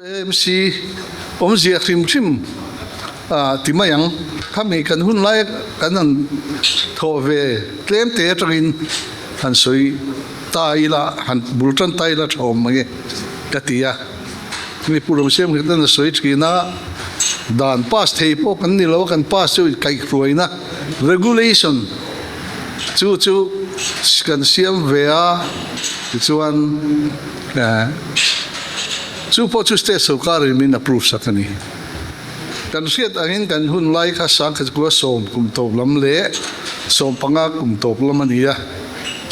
MC om zia khim khim timayang kami kan hun lai kan an tho ve tlem te tangin han soi tai la han bultan tai la thom nge katia ni purom sem kan soi thina dan pass thei po kan ni lo kan pass chu kai khruina regulation chu kan siam ve a chuan chu po chu state sarkar min approve sakani kan riat angin kan hun lai kha sang kha ku som kum to lam le som panga kum to lam ania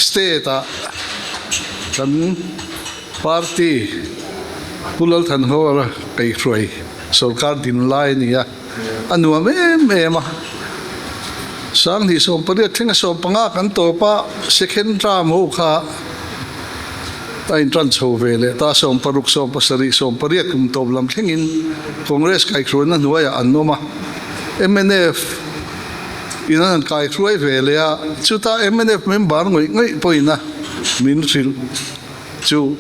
state a kan party pulal than ho kai throi sarkar din lai nia anu me ma sang hi som pari thinga som panga kan to pa second term ho kha in transho vele ta som paruk som pasari som pariat kum tom lam thengin congress kai khrona nuaya annoma MNF inan kai khroi vele a chuta MNF member ngoi poina min sil chu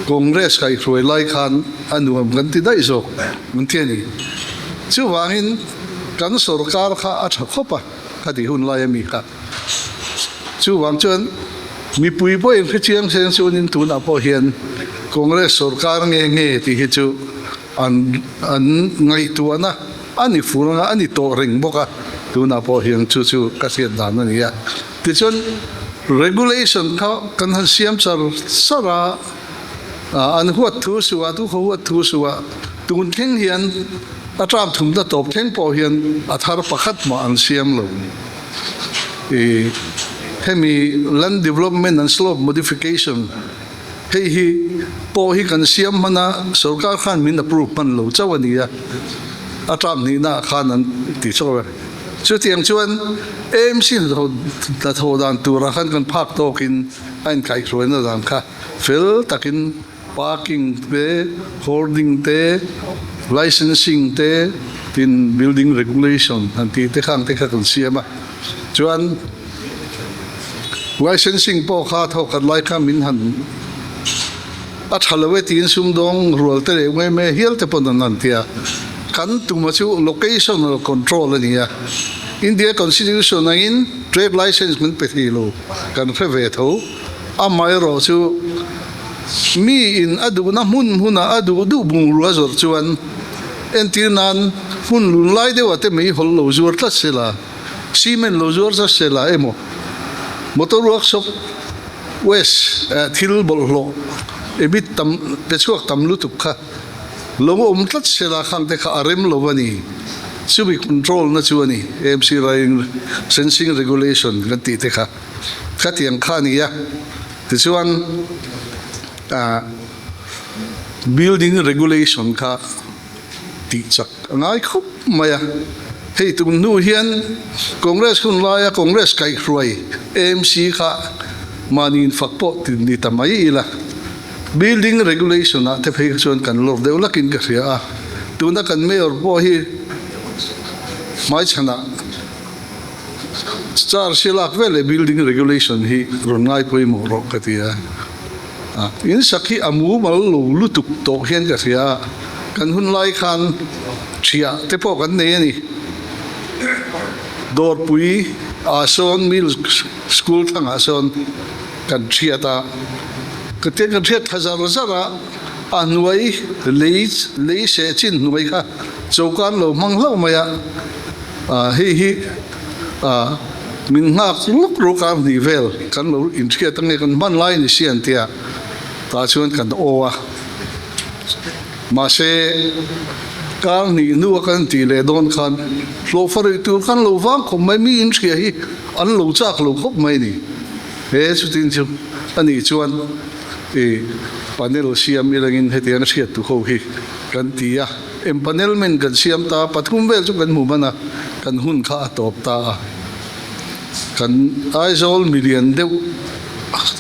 congress kai khroi lai khan anuam kan ti dai zo muntiani chu wangin kan sarkar kha atha khopa khadi hun lai mi kha chu wang chuan mi pui po in khichiang sen sunin tuna po hian congress sarkar nge ti hi chu an ngai tuana ani furanga ani to ring boka tuna po hian chu ka sian dan ani ya ti chon regulation kha kan han siam char sara an huat thu suwa tu huat thu suwa tun theng hian atram thum da top theng po hian athar pakhat ma an siam lo hemi land development and slope modification hi po hi kan siam mana sarkar khan min approve man lo chawania atram ni na khan an ti chawa chu tiang chuan AMC da thodan tura khan kan phak tokin ain kai khroina dan kha fel takin parking te hoarding te licensing te tin building regulation anti te khang te khan siama chuan licensing po kha tho kan lai kha min han at halawe tin sum dong rol te nge me hial te pon nan tia kan tu ma chu location control ania India constitution in trade license min pe thilo kan pheve tho amai ro chu mi in adu na huna adu du bung ru azor chuan entinan hun lun lai de wa te mi hol lo zur ta sela cement lo zur sa sela emo motor workshop west thil bol lo ebit tam pechuak tam lu tuk kha longo umtlat sela khang te kha arem lo wani subi control na chuani MC ring sensing regulation ganti te kha khatiang kha ni ya ti chuan building regulation kha ti chak ngai khup maya hei tum nu hian congress hun laia congress kai khroi AMC kha manin fakpo ni tamai ila building regulation a te phei chuan kan lor deu lakin ka ria a tuna kan mayor po hi mai chana char silak vele building regulation hi rongai poi mo ro katia in sakhi amu mal lo lutuk to hian ka ria kan hun lai khan thia te po kan nei ani dor pui ason mil school thang ason kan thiata kate kan thiat hazar zara anwai lei se chin nuai kha chaukan lo mang lo maya hi min ngak luk ro ka ni vel kan lo in thiat ang kan man lai ni sian tia ta chuan kan owa ma se kal ni nu kan ti le don khan lo fari tu kan lo wang khom mai mi in thia hi an lo chak lo khop mai ni he chu tin chu ani chuan panel siam ilangin hetian thiat tu ho hi kan tia empanelment kan siam ta pathum vel chu kan mu mana kan hun kha top ta kan aizol million deu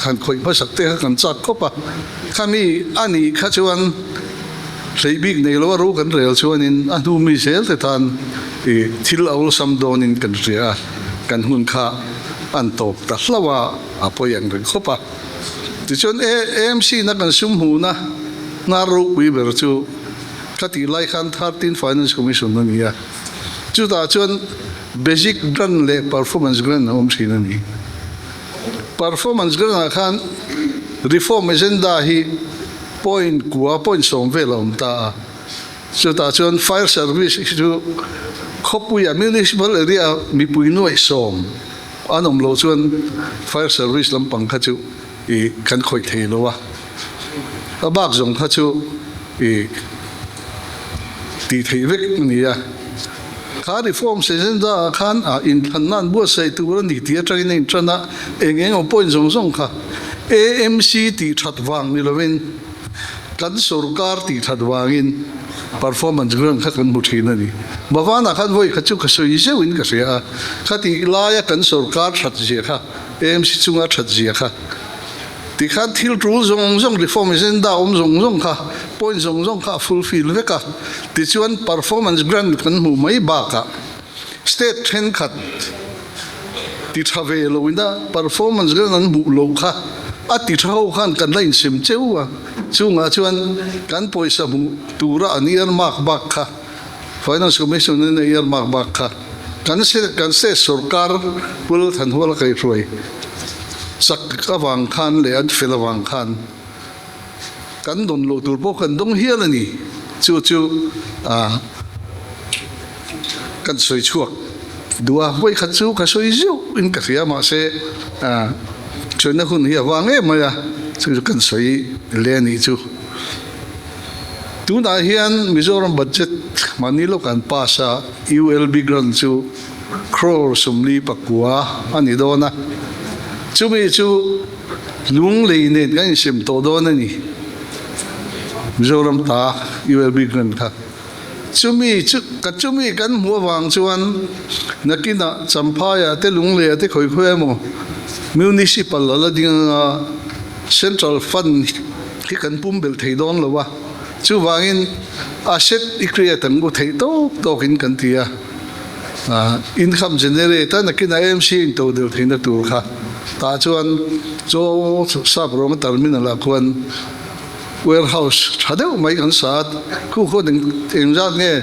kan khoi pa sakte kan chak khopa khami ani kha chuan big nei lo ro kan rel chuanin anu mi sel te tan thil aul sam don in kan ria kan hun kha an top ta hlawa apoyang ring khopa ti chon AMC na kan sum hu na na ro pui ber chu khati lai khan 13 finance commission na nia chu ta chuan basic grant le performance grant na thina ni performance grant khan reform agenda hi point som velom ta chu ta chuan fire service chu khopui municipal area mi pui noi som anom lo chuan fire service lampang kha chu I kan khoi thei lo wa abak zong kha chu I ti thei vek ni ya kha reform season da khan a in thannan bu sei tu ro ni ti training trana engeng o point zong zong kha AMC ti thatwang ni lovin kan sarkar ti thatwangin performance grant kha kan muthina ni bawana khan voi khachu khasoi zewin ka ria khati laya kan sarkar that je kha AMC chunga that je kha ti khan thil rule zong reform agenda zong kha point zong kha fulfill veka ti chuan performance grant kan mu mai ba ka state trend khat ti thave lo winda performance grant an bu lo kha ati thau khan kan lain sim chewa chunga chuan kan poisa bu tura an year mark bak kha finance commission ne year mark bak kha kan se sarkar pul than hol kai roi sak awang khan le an filawang khan kan don lo tur po kan dong hian ani chu kan soi chuak dua voi khat chu ka soi ziu in ka ria ma se chona hun hi awange maya chu kan soi le ni chu tu na hian Mizoram budget manilo kan pasa ULB grant chu crore sumli pakua ani dona chumi chu lung le ne kan sim to dona ni Mizoram ta ULB grant kha chumi kan muawang chuan nakina champaya te lung le te khoi mo municipal la dinga central fund hi kan pumbel theidon lowa chu wangin asset create an go theito kin kan tia income generator nakina AMC in to del theina tur kha ta chuan zo sabrong terminal la khuan warehouse thadeu mai kan sat khu ding engzat nge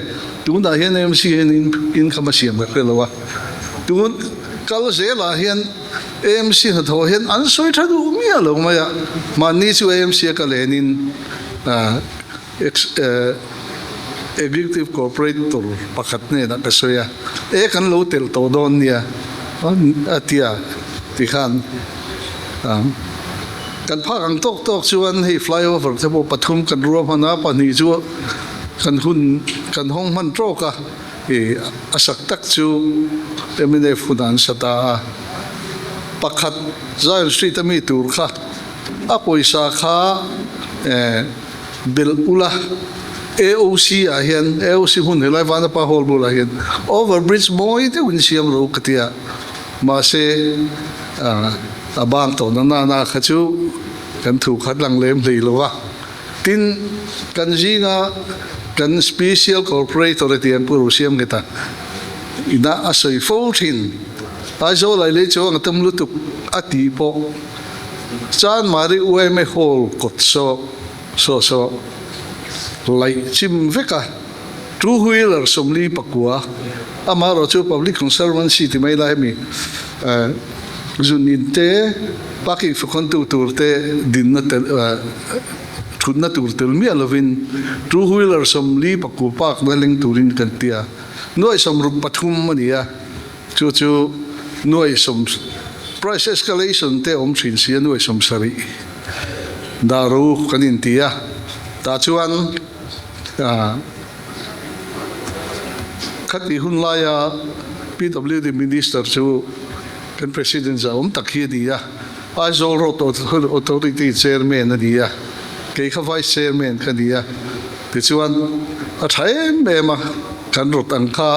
tunda hian AMC in income siam ka lowa tun kal zela hian AMC na tho hian an soi thadu mi alo maya mani chu AMC ka lenin executive corporator pakhat ne na kasoya kan lo tel to don nia atia ti khan kan phak ang tok chuan hei flyover te bo pathum kan ruam hana pani chu kan hong man tro ka asak tak chu emine fudan sata pakhat Zion Street ami tur kha a poisa kha bil ula AOC a hian AOC hun helai vana pa hol bula hian overbridge moi te win siam ro katia ma se abang to na khachu kan thu khat lang lem hlei lowa tin kan jinga kan special corporator atian puru siam geta ina asoi 14 azo lai le cho ngatam lutuk ati po chan mari ueme hol kot so lai chim veka two wheeler somli pakua amaro chu public conservancy ti mai lai mi zuninte paki fukon turte dinna thunna turtel mi alovin two wheeler somli paku pak meling turin kantia noi somrup pathum mania chu noi som price escalation te thin sia noi som sari daru kanin tia ta chuan khati hun laya PWD minister chu kan president za takhi dia azol rot authority chairman dia ke kha vice chairman kha dia ti chuan a thai me ma kan rot ang kha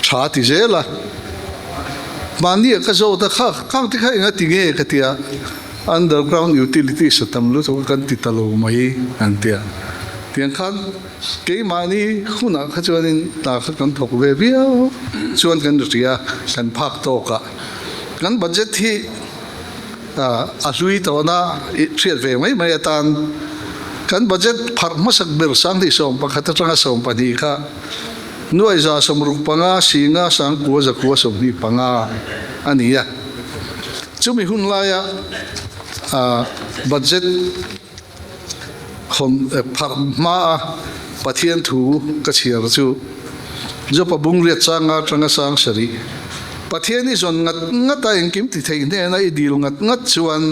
tha ti zela mani ka zo ta kha ti kha nga ti nge ka tia underground utilities satam lu so kan ti talo mai an tia tiang khan ke mani khuna kha chuanin ta kha kan thok ve bia chuan kan ria kan phak to ka kan budget hi a hlui to na thiat ve mai tan kan budget phar masak ber sang di som pakhat atanga som pani kha nuai za somruk panga singa sang ko za ko som ni panga ania chumi hun laya budget khom phar ma pathian thu ka chiar chu jo pa bung ria changa tanga sang sari pathian ni zon ngat ta engkim ti thei ne na idil ngat chuan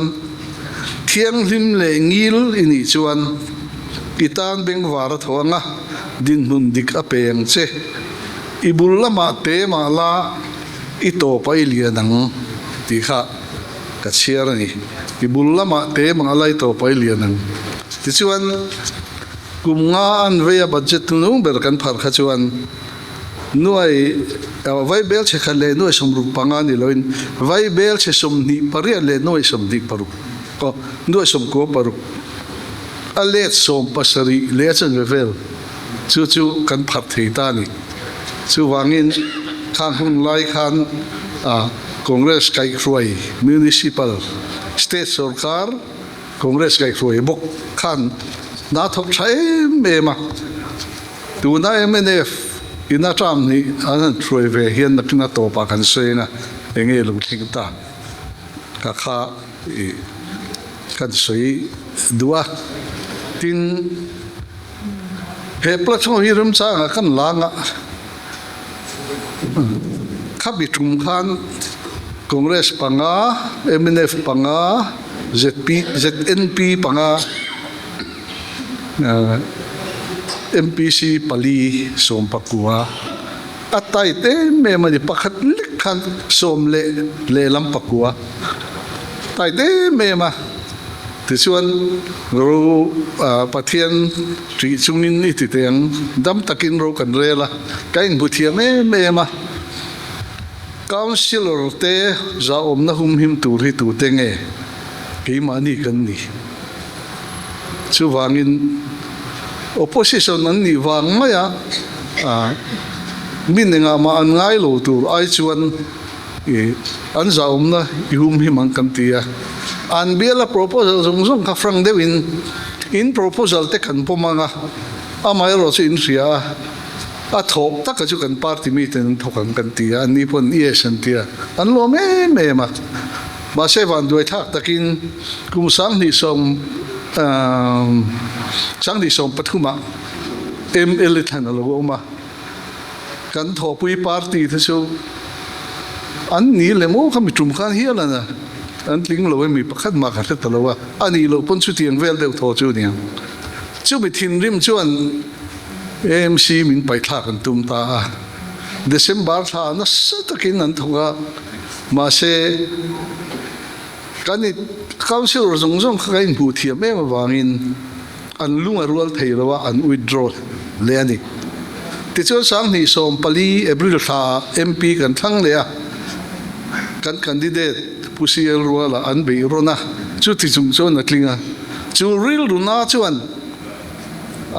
thiang lim le ngil ini chuan itan beng war thonga din hun dik apeng che ibul lama te mala ito pai lianang ti kha ka chiar ni ibul lama te mala ito pai lianang ti chuan kumnga an veya budget nu ber kan phar kha chuan nuai vai bel che khale nuai somru panga ni loin vai bel che somni paria le nuai somni paru ko nuai som ko paru alet som pasari le chen vevel chu kan phar thei ta ni chu wangin khan hun lai khan congress kai roi municipal state sarkar congress kai roi bok khan na thok thai me ma tu na mnf ina tram ni an troi ve hian na tina to pa kan seina enge lu thing ta ka kha kan sei dua tin he platform hirum cha kan langa khabi tum khan congress panga mnf panga znp panga MPC pali som pakua atai te me mani pakhat likhan som le lam pakua tai te me ma tisuan ro pathian tri chungin ni ti teng dam takin ro kan rela kain buthia me ma councilor te za om na hum him tur hi tu tenge ke mani kan ni chu wangin opposition an ni wang maya minenga ma an ngai lo tur ai chuan an zaum na ihum hi mang kan tia an biela proposal zong ka frang dewin in proposal te kan pomanga amai ro chu in ria a thok tak chu kan party meeting thokan kan tia ni pon yes an tia an lo me ma ba se van doi thak takin kum sang ni som sang di som pathuma ML than lo ma kan tho pui party the so an ni le mo kham tum khan hi la na an ling lo mi pakhat ma kha ta lo wa ani lo pon chu tiang vel deu tho chu nia chu mi thin rim chuan MC min pai thla kan tum ta December tha na satakin an thonga ma se kan ni council zong kha in bu thia me wangin an lunga rual thei rawa an withdraw le ani ti chu sang ni som pali April tha MP kan thang le a kan candidate pusiel ruala an be rona chu ti chung chon na klinga chu real runa chuan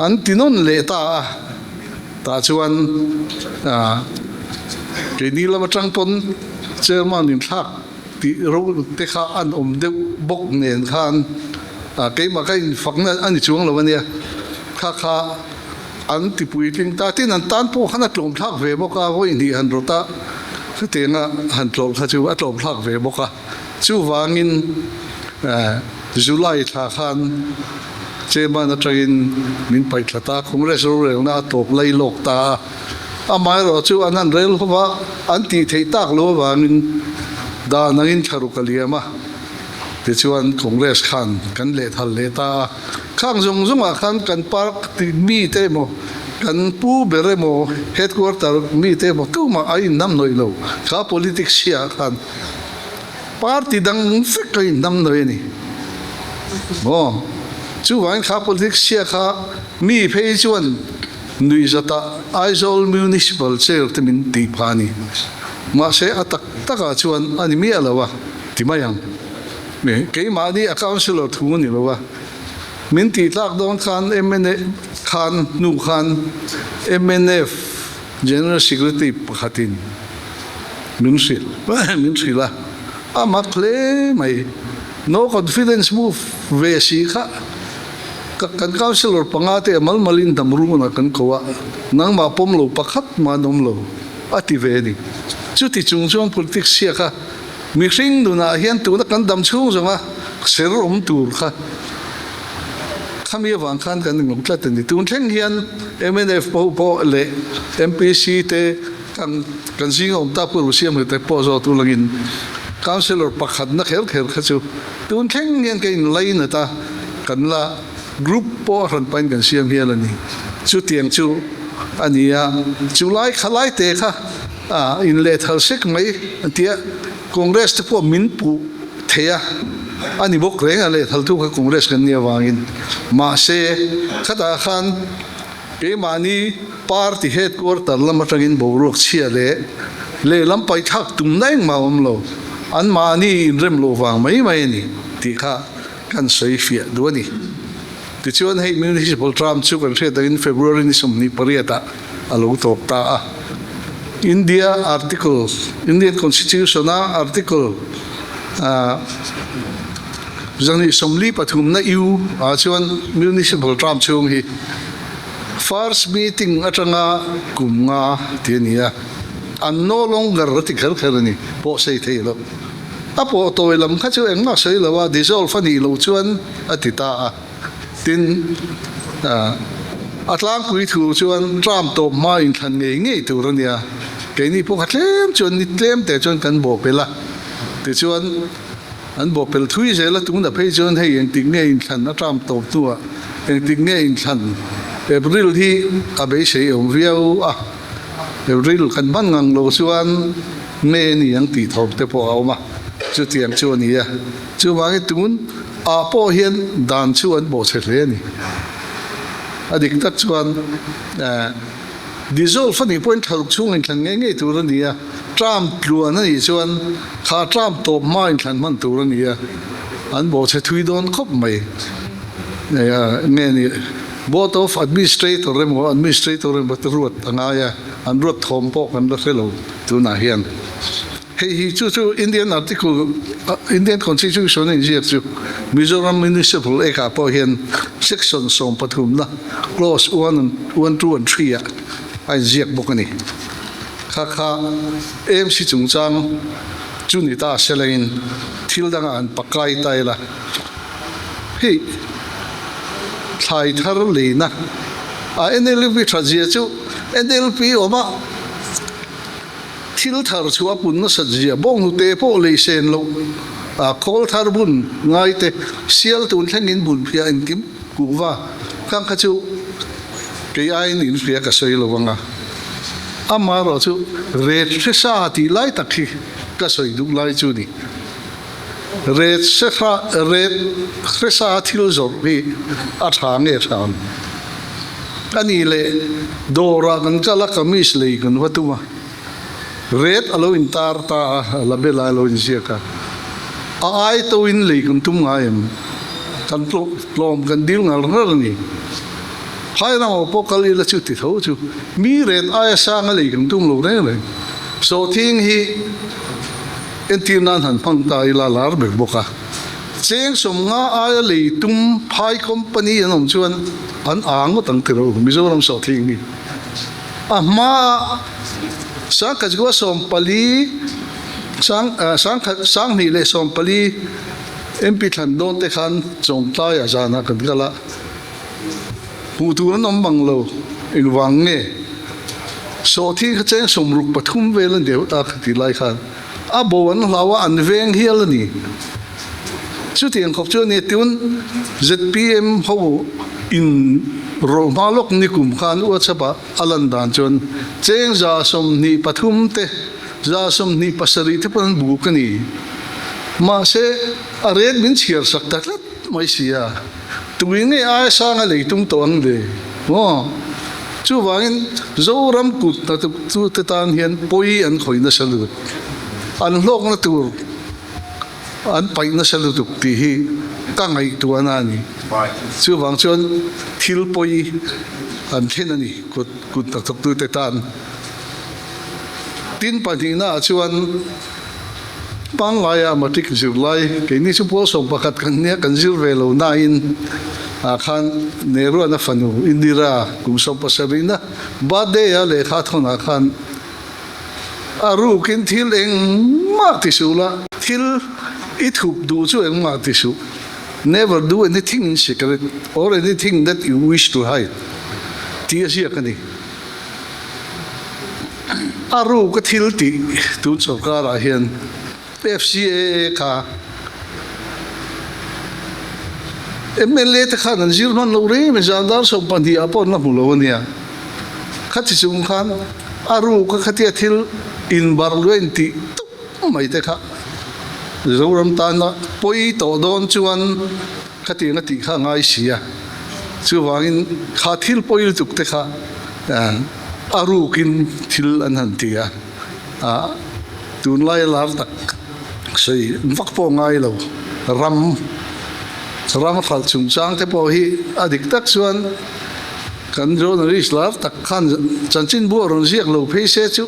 an tinon le ta chuan ke ni la matang pon chairman in thak ti ro te kha an de bok nen khan ke ma kai fakna ani chuang lo ania kha an ti pui ting ta tin an tan po khana tlom thak ve boka hoi ni an rota te nga han tlom kha chu atlom thak ve boka chu wangin July tha khan chema na train min pai thlata congress ro re na top lai lok ta amai ro chu anan rel khowa an ti thei tak lo wangin da nangin tharu kaliama ti chuan congress khan kan le thal le ta khang zong a khan kan park ti mi te mo kan pu bere mo headquarter mi te mo tu ma ai nam noi lo kha politics sia khan party dang se kai nam noi ni mo chu wain kha politics sia kha mi phei chuan nui zata Aizawl municipal chair te min ti phani ma se atak taka chuan ani mi alawa timayang me ke ma ni a councilor thu ni lowa min ti tlak don khan MNA khan nu khan MNF general secretary pakhatin min sila ama khle mai no confidence move ve si kha kan councilor pangate amal malin damru na kan kowa nang mapom lo pakhat manom lo ati ve ni chuti chungchong politics sia ka mixing do na hian tu na kan dam chung zonga ser tur kha khami wang khan kan ngom tlat ni tun theng hian MNF po le MPC te kan sing om ta pu siam te po zo tu langin councilor pakhat na kher khachu tun theng hian ke in lai na ta kan la group po ran pain kan siam hian ani chu tiang chu ania July khalai te kha in le thal sek mai tia congress te po min pu theya ani bok reng ale thal tu ka congress kan nia wangin ma se khata khan ke mani party headquarter lamatangin borok chia le lampai thak tum naing maom lo an mani rem lo wang mai ni ti kha kan sei fia duani ti chuan hei municipal tram chu kan theta in February ni somni pariata alo tok ta Indian constitution article zani somli pathum na iu chuan municipal tram chung hi first meeting atanga kumnga tiania an no longer rati khar ni po sei theilo apo toilam kha chu engma sei lawa dissolve ani lo chuan atita tin atlang kui thu chuan tram to ma in than ngei turania keini po khatlem chuan ni tlem te chuan kan bo pela ti chuan an bo pel thui zela tungna phei chuan hei eng tik nge in than atram to tua eng tik nge in than April hi abe sei om viau April kan ban ngang lo chuan me ni ang ti thop te po awma chu tiang chu ni ya chu ma nge tun po hian dan chuan bo che hle ni adik tak chuan dissolve fani point thal chung in thang nge tur ni ya tram tluan ani chuan kha tram top ma in than man tur ni ya an bo che thui don khop mai nge ni board of administrator remo but ruat angaya an ruat thom po kan la fellow tu na hian hei chu Indian article Indian constitution in jiak chu Mizoram municipal eka po hian section som pathum na clause 1 2 and 3 ai jiak bokani kha MC chungchang chuni ta selengin thildanga an pakai taila hei thai thar leina NLP thajia chu NLP oma thil thar chu apun na sajia bong te po le sen lo kol thar bun ngai te sial tun thangin bun phia in kim kuwa kang kha chu ke ai nin phia ka soi lo wanga amaro chu red sa ti lai takhi ka soi du lai chu ni red sa thil zor bi athang e than ani le dora kan chala kamis le kan watuma red alo in tar ta labela alo in siaka ai to in le kan tum ngaim kan plom kan dil ngal ngal ni hai na po kali la chu ti tho chu mi red ai sa ngal le kan tum lo ne so thing hi entir nan han phang ta ila lar be boka cheng som nga ai le tum phai company anom chuan an ang tang tiro Mizoram so thing ni ma sang kajwa som pali sang ni le som pali MP than don te khan chong ta ya jana kan gala pu tu nom bang lo in wang nge so thi cheng som ruk pathum velan deu ta khati lai khan abon lawa an veng hial ni chu tiang khop chu ni tun ZPM ho in romalok ni kum khan u chapa alan dan chon cheng za som ni pathum te za som ni pasari te pan bu kani ma se ared min chiar sak tak mai sia tuinge a sang le tum ton le wo chu wangin zoram kut ta tu te tan hian poi an khoina salu an lok na tur an pai na salu tu ti hi ka ngai tu anani chu wang chon thil poi an then ani kut ta tok tu te tan tin padina chuan panglaya matik zirlai ke ni chu po som pakhat kan ne kan zir velo na in akan Nehru na fanu Indira kumso pasarina bade ya le khathon akan aru kin thil eng ma tisula thil ithup du chu eng ma tisu never do anything in secret or anything that you wish to hide tiya kani aru ka thil ti tu chokara hian FCA ka MLA te khan an zir man lo re me zandar so pandi apon na mulo nia khati chung khan aru ka khatia thil in bar 20 mai te kha zoram ta na poi to don chuan khati na ti kha ngai sia chu wangin kha thil poi tuk te kha aru kin thil an han tia tun lai lar tak sei vak po ngai lo ram khal chung chang te po hi adik tak chuan kan ro na ris lar tak khan chanchin bu ron ziak lo phei se chu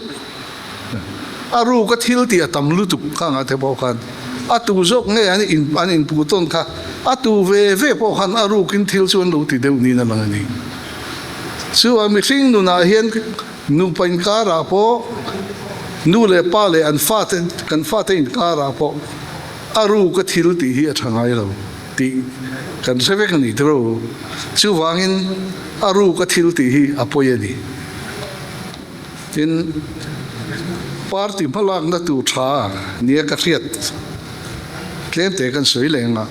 aru ka thil ti atam lu tuk kha nga te po khan atu zok nge an in pu ton kha atu ve po khan aru kin thil chuan lo ti deu ni na lang ani chu a mi thing nu na hian nu pain ka ra po nu le pa le an fa te kan fa te in ka ra po aru ka thil ti hi athangai lo ti kan sevek ni tro chu wangin aru ka thil ti hi apoye ni tin party phalak na tu tha nia ka riat tlem te kan soi lenga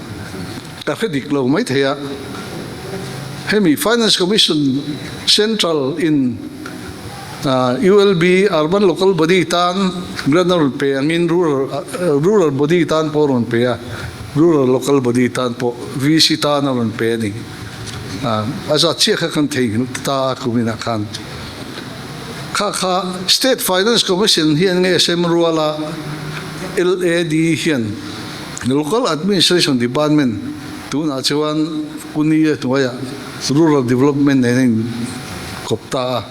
ka khedik lo mai theya hemi finance commission central in ULB urban local body tan granular pe angin rural body tan poron pe rural local body tan po VC tan on pe ni asa che kha kan thei ta kumina khan kha state finance commission hian nge sem ruala LAD hian local administration department tun achuan kunia tuaya rural development nen kopta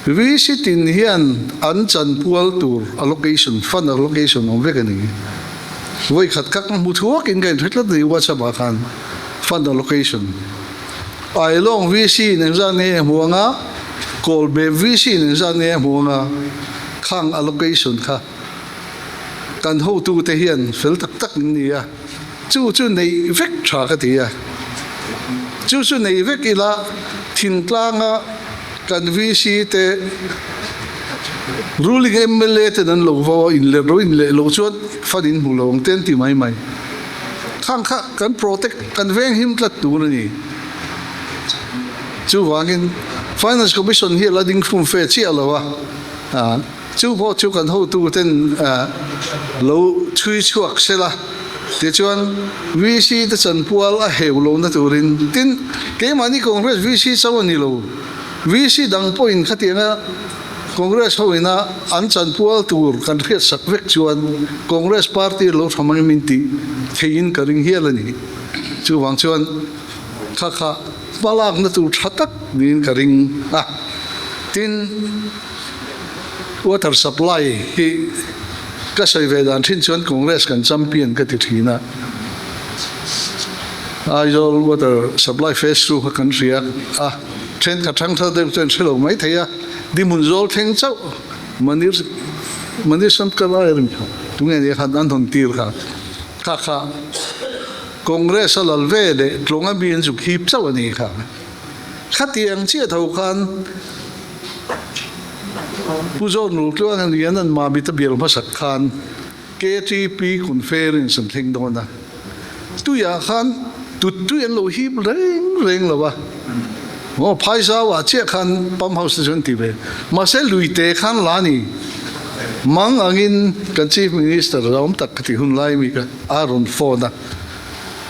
VC tin hian an chan pual tur allocation fund allocation on vekani voi khat kak mu thuak in gain thitla di wa chaba khan fund allocation ai long VC nen za ne huanga call be VC nen za ne huanga khang allocation kha kan ho tu te hian fel tak tak ni ya chu nei vek tha ka ti ya chu nei vek ila thin tlanga kan VC te ruling MLA te nan lo vo in le lo chuan fadin mulong ten ti mai khang kha kan protect kan veng him tlat tu ni chu wangin finance commission hi lading fum fe chi alawa chu po chu kan ho tu ten lo chui chuak sela te chuan VC te chan pual a heu lo na turin tin ke mani congress VC chawani lo VC dang point khatina congress hoina an chan pual tur kan riat sak vek chuan congress party lo thamang minti thein karing hialani chu wang chuan kha balak na tu thatak din karing tin water supply hi ka sai vedan thin chuan congress kan champion ka ti thina aizol water supply phase 2 kan ria chen ka thang tha de chen chelo mai theya di munzol theng chau mandir sant ka la erim tunge ni khan an thon tir kha congress alal ve de tlonga bin ju khip chau ani kha khatiang chi thau khan puzon nu tluan an yan an ma bi ta bial ma sak khan KTP conference an thing dona tu ya khan tu en lo hi reng lawa phaisa wa che khan pam house chun ti be ma se luite khan lani mang angin kan chief minister ram tak ti hun lai mi ka aron foda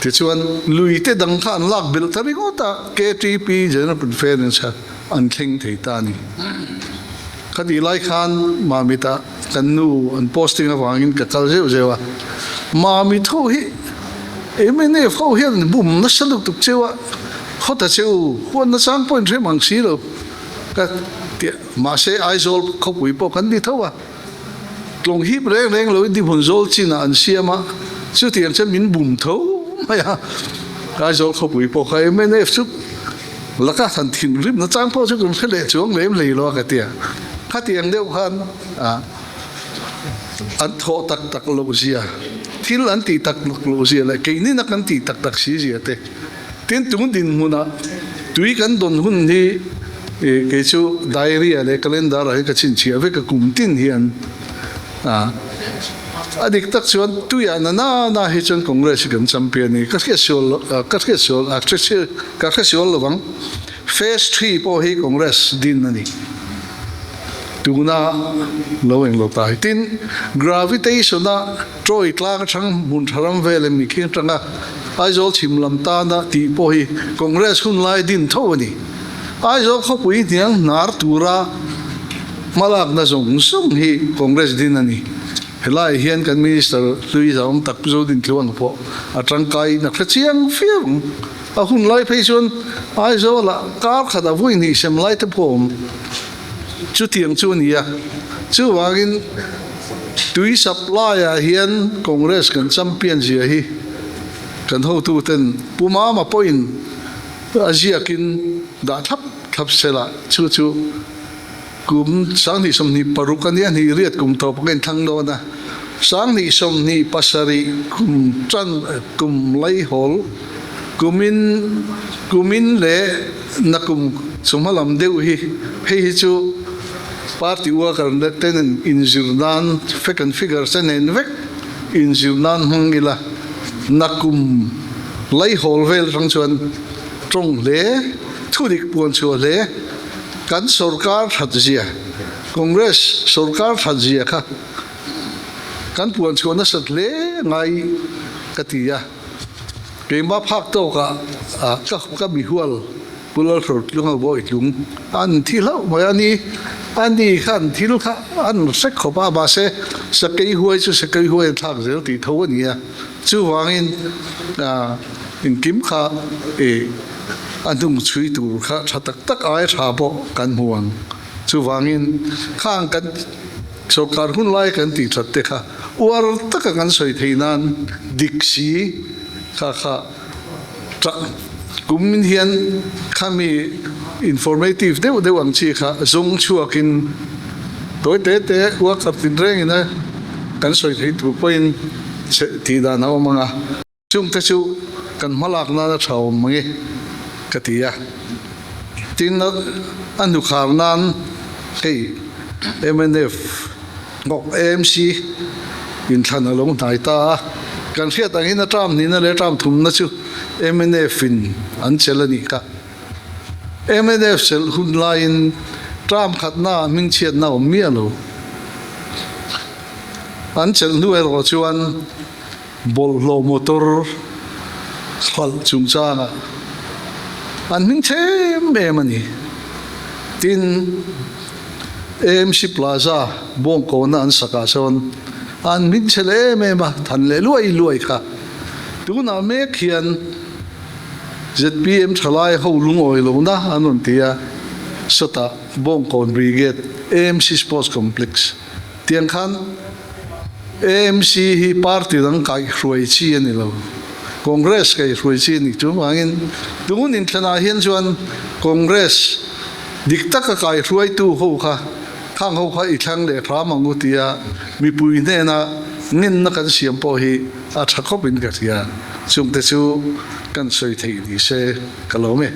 ti chuan luite dang khan lak bil thari ko ta KTP general conference an thing thei ta ni khadi lai khan ma mi ta kan nu an posting awangin ka kal jewa ma mi tho hi MNF ho hian bum na saluk tuk chewa khota cheu hon na sang point re mang si lo ka ma se aizol khopui po kan di thowa tlong hi reng lo di bun zol china an siama chu tiang che min bum tho maya ai zo kho pui po khai MNF chu laka than thin rim na chang po chu kun khale chuang lem lei lo ka tia khatiang deuh khan an tho tak lo zia thil an ti tak lo zia la ke ni na kan ti tak si zia te tin tung din huna tui kan don hun ni ke chu diary le calendar ai ka chin chi ave ka kum tin hian adik tak chuan tuya na hi chuan congress kan champion ni ka sol ka sol lawang phase 3 po hi congress din ani tuna loweng lo tai tin gravitation na troi tlang chang mun tharam vele mi khi tanga aizol chimlam ta na ti po hi congress hun lai din tho ani aizol kho pui tiang nar tura malak na zong song hi congress din ani helai hian kan minister lui zawng tak zo din tluang po atangkai na khachiang fiang a hun lai phei chon aizol la kar khada vui ni sem lai te phom chu tiang chu nia chu wangin tui supply a hian congress kan champion zia hi kan ho tu ten puma ma point aziakin da thap sela chu kum sang ni som ni parukania ni riat kum to paken thang do na sang ni som ni pasari kum chan kum lai hol kumin le nakum sumalam deu hi hei chu party worker na tenen injurnan second figure senen vek injurnan hangila nakum lai hol vel rang chuan trong le thudik puan chu le kan sarkar thadzia congress sarkar thadzia kha kan puan chu na sat le ngai katia kemba phak to ka mi hual pulal thor tlunga boi tlung an thila mayani ani khan thil kha an sek khopa ba se sakai huai chu sakai huai thak zel ti thawania chu wangin in kim kha anung chui tu kha tak ai tha bo kan huang chu wangin khang kan sarkar hun lai kan ti thatte kha war tak kan soi theinan diksi kha kumin hian khami informative de wang chi kha zong chuakin toy te wa kaptin reng ina kan soi thei tu point ti da na manga chung te chu kan malak na thau mangi katia tin anu kharnan ei MNF ngok AMC in thana long nai ta kan riat angin atram ni na le tram thum na chu MNF in an chelani ka MNF sel hun line tram khatna ming chiat na mialo an chel nu ero chuan bol lo motor khal chungchanga an ming them mani tin AMC Plaza bong ko na an saka son an ming chele me ma than le luai kha tu na me khian ZPM thalai ho lung oi lo na anon tia sota bong kon brigade AMC Sports Complex tiang khan AMC hi party dang kai hroi chi ani lo congress kai hroi chi ni chu angin tungun in thana hian chuan congress dikta ka kai hroi tu ho kha khang ho kha i thang le thra mangu tia mi pui ne na ngin na kan siam po hi a thakop in ka tia chung te chu kan soi thei ni se kalome